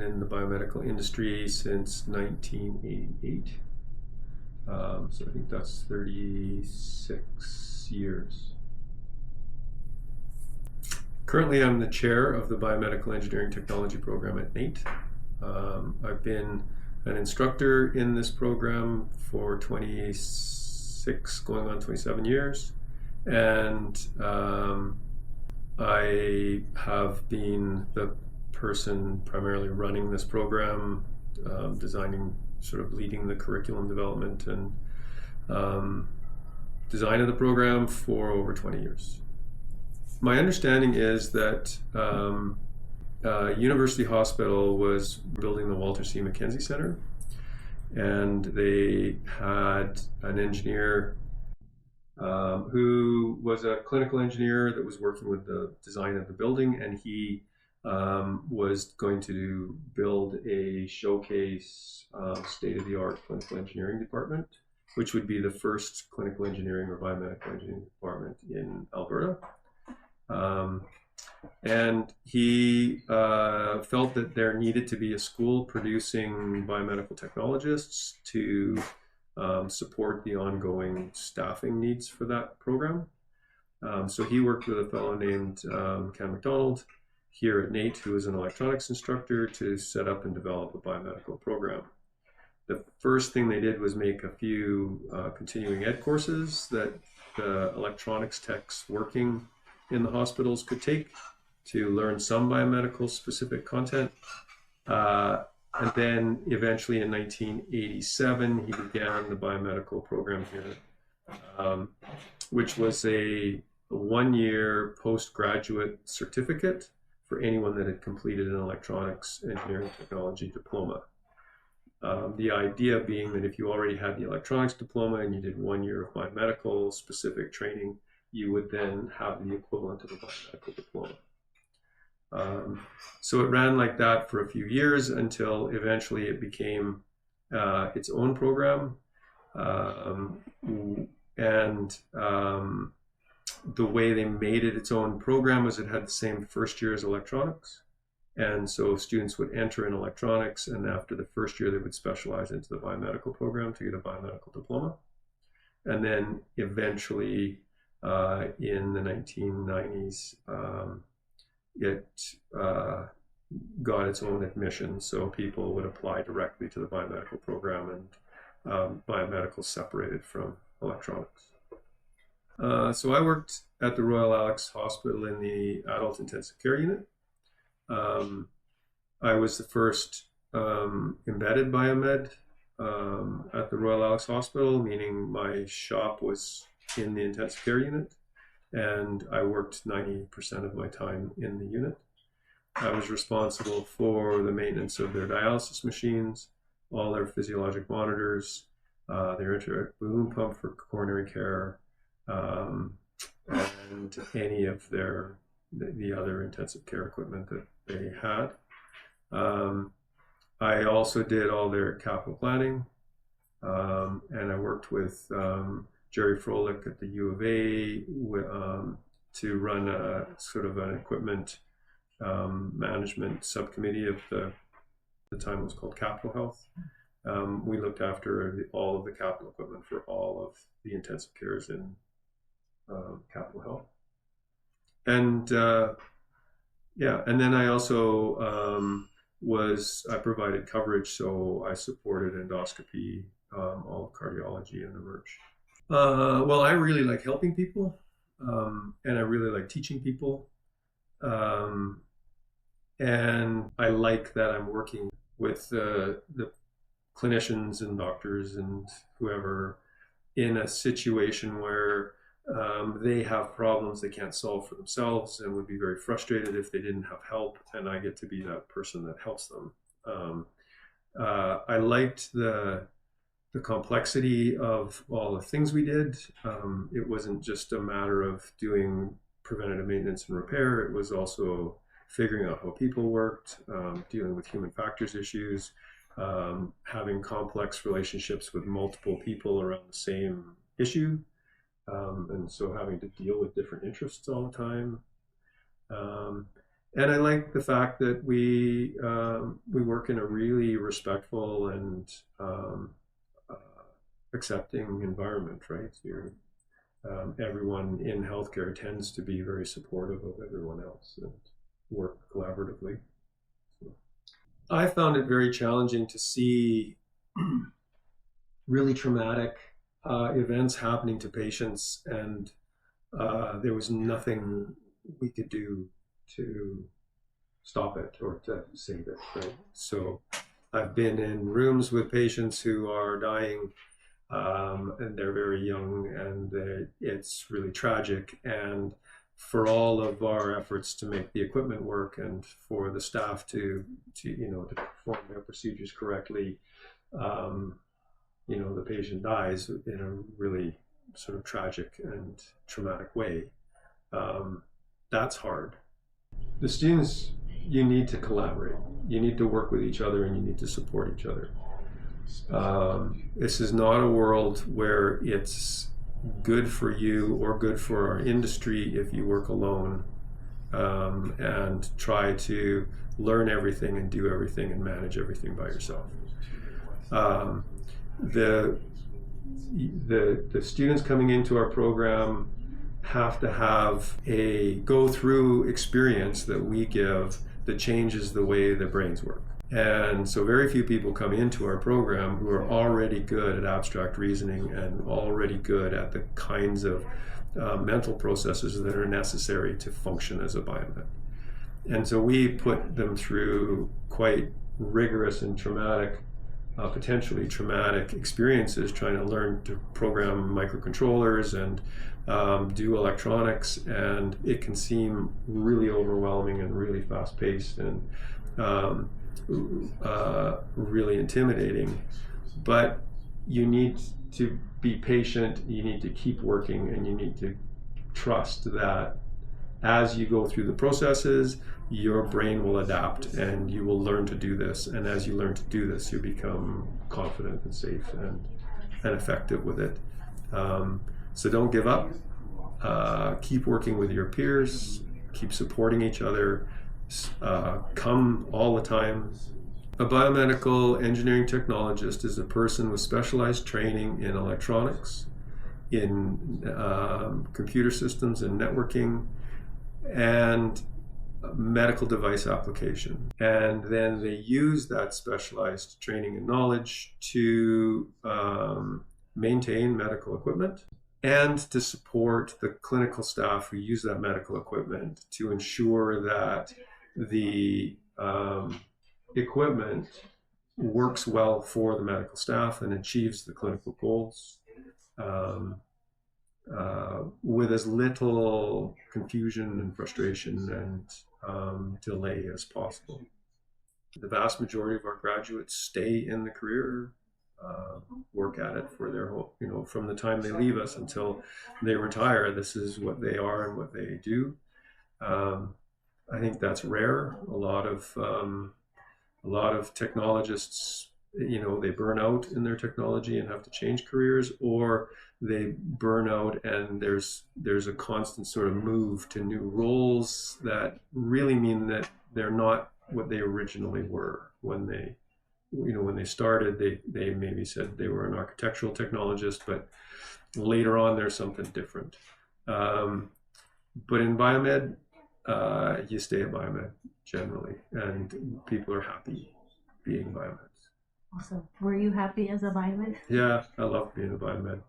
in the biomedical industry since 1988. So I think that's 36 years. Currently, I'm the chair of the Biomedical Engineering Technology program at Nait. I've been an instructor in this program for 26, going on 27 years. And I have been the person primarily running this program, designing, sort of leading the curriculum development and design of the program for over 20 years. My understanding is that University Hospital was building the Walter C. Mackenzie Center, and they had an engineer who was a clinical engineer that was working with the design of the building, and he was going to build a showcase state-of-the-art clinical engineering department, which would be the first clinical engineering or biomedical engineering department in Alberta. And he felt that there needed to be a school producing biomedical technologists to support the ongoing staffing needs for that program. So he worked with a fellow named Ken McDonald here at Nait, who is an electronics instructor, to set up and develop a biomedical program. The first thing they did was make a few continuing ed courses that the electronics techs working in the hospitals could take to learn some biomedical specific content. And then eventually in 1987, he began the biomedical program here, which was a 1-year postgraduate certificate for anyone that had completed an electronics engineering technology diploma. The idea being that if you already had the electronics diploma and you did 1 year of biomedical specific training, you would then have the equivalent of a biomedical diploma. So it ran like that for a few years until eventually it became its own program. The way they made it its own program was it had the same first year as electronics. And so students would enter in electronics, and after the first year, they would specialize into the biomedical program to get a biomedical diploma. And then eventually, in the 1990s, it got its own admission. So people would apply directly to the biomedical program, and biomedical separated from electronics. So I worked at the Royal Alex Hospital in the adult intensive care unit. I was the first embedded biomed at the Royal Alex Hospital, meaning my shop was in the intensive care unit, and I worked 90% of my time in the unit. I was responsible for the maintenance of their dialysis machines, all their physiologic monitors, their intra balloon pump for coronary care, and any of the other intensive care equipment that they had. I also did all their capital planning, and I worked with Jerry Froelich at the U of A to run a sort of an equipment management subcommittee of the time it was called Capital Health. We looked after all of the capital equipment for all of the intensive cares in Capital Health. And and then I also I provided coverage, so I supported endoscopy, all of cardiology and emerge. Well, I really like helping people, and I really like teaching people. And I like that I'm working with the clinicians and doctors and whoever in a situation where they have problems they can't solve for themselves and would be very frustrated if they didn't have help, and I get to be that person that helps them. I liked the complexity of all the things we did. It wasn't just a matter of doing preventative maintenance and repair. It was also figuring out how people worked, dealing with human factors issues, having complex relationships with multiple people around the same issue. And so having to deal with different interests all the time. And I like the fact that we work in a really respectful and uh, accepting environment, right? Everyone in healthcare tends to be very supportive of everyone else and work collaboratively. So I found it very challenging to see really traumatic events happening to patients, and there was nothing we could do to stop it or to save it. Right? So I've been in rooms with patients who are dying, and they're very young, and it's really tragic. And for all of our efforts to make the equipment work and for the staff to perform their procedures correctly, um, the patient dies in a really sort of tragic and traumatic way. Um, that's hard. The students, you need to collaborate. You need to work with each other and you need to support each other. This is not a world where it's good for you or good for our industry if you work alone and try to learn everything and do everything and manage everything by yourself. Um, the the students coming into our program have to have a go through experience that we give that changes the way their brains work. And so very few people come into our program who are already good at abstract reasoning and already good at the kinds of mental processes that are necessary to function as a biomed. And so we put them through quite rigorous and traumatic, potentially traumatic experiences trying to learn to program microcontrollers and do electronics, and it can seem really overwhelming and really fast-paced and really intimidating. But you need to be patient, you need to keep working, and you need to trust that as you go through the processes, your brain will adapt and you will learn to do this. And as you learn to do this, you become confident and safe and effective with it. So don't give up. Keep working with your peers. Keep supporting each other. Come all the time. A biomedical engineering technologist is a person with specialized training in electronics, in computer systems and networking, and medical device application. And then they use that specialized training and knowledge to maintain medical equipment and to support the clinical staff who use that medical equipment to ensure that the equipment works well for the medical staff and achieves the clinical goals. With as little confusion and frustration and delay as possible. The vast majority of our graduates stay in the career, work at it for their whole, from the time they leave us until they retire. This is what they are and what they do. I think that's rare. A lot of technologists, they burn out in their technology and have to change careers, or they burn out and there's a constant sort of move to new roles that really mean that they're not what they originally were when they started. They maybe said they were an architectural technologist, but later on there's something different. But in biomed, you stay at biomed generally, and people are happy being biomeds. Awesome. Were you happy as a biomed? Yeah, I love being a biomed.